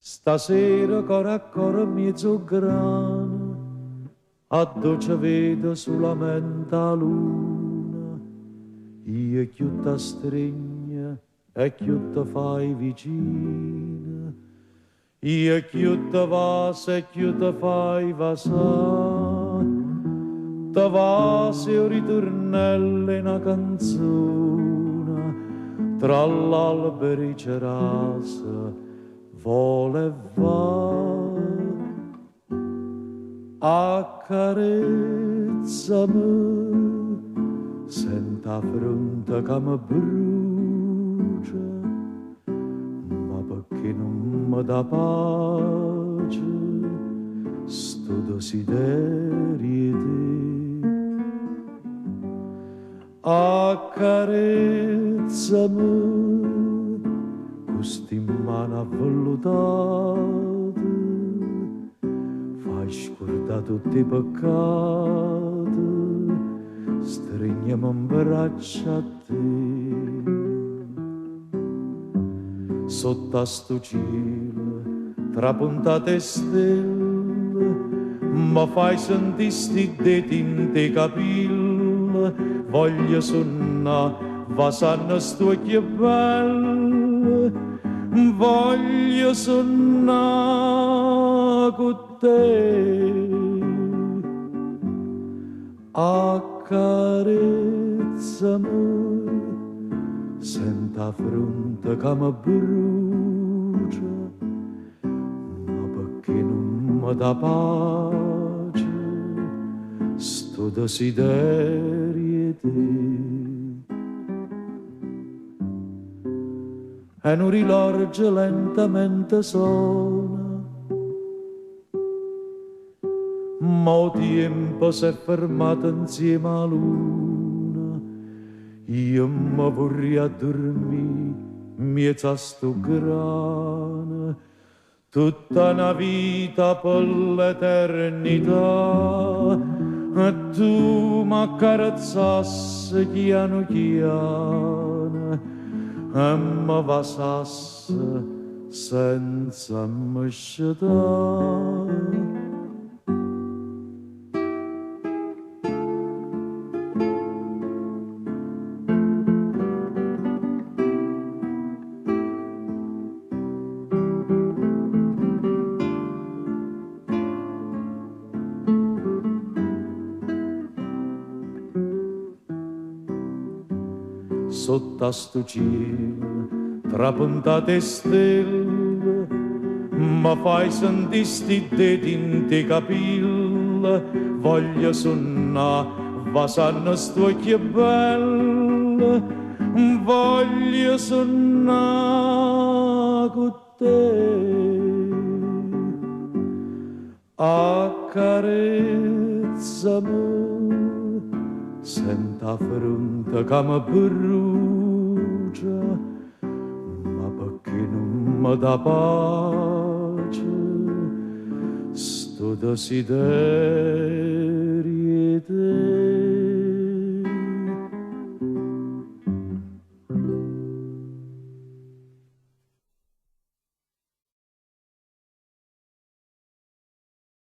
Stasera cora a cora mezzo grana, a dolce vedo solamente la luna. Io chiù ti stringe e chiù ti fai vicina. Io chiù ti vas e chiù ti fai vasà. Ti vas e ritornello in una canzone tra l'alberi cerasa. Vole va, accarezzami, senta fronte che mi brucia, ma perché non mi dà pace, sto desiderio di te. Accarezzami, questi mani avvellutate, fai scordare tutti i peccati, stringiamo in braccia a te. Sotto a sto cielo, tra puntate e stelle, ma fai sentire sti denti in te capille, voglio suonare, va sanno sto che bello. Voglio suonare con te, accarezzami, senta fronte che mi brucia, ma perché non mi dà pace, sto desiderio di te. E un orologio lentamente suona, ma il tempo si è fermato insieme alla luna. Io mi vorrei addormire mezzo a sto grano, tutta una vita per l'eternità. E tu mi accarezzassi piano piano, e mi vasasse senza miscetare. Sotto a sto cielo, tra puntate e stelle, ma fai sentire sti denti in te capille, voglio suonare, va sanno sto che bello, voglio suonare con te, accarezzami, senta fronte che mi brucia, ma perché non mi dà pace, sto desiderio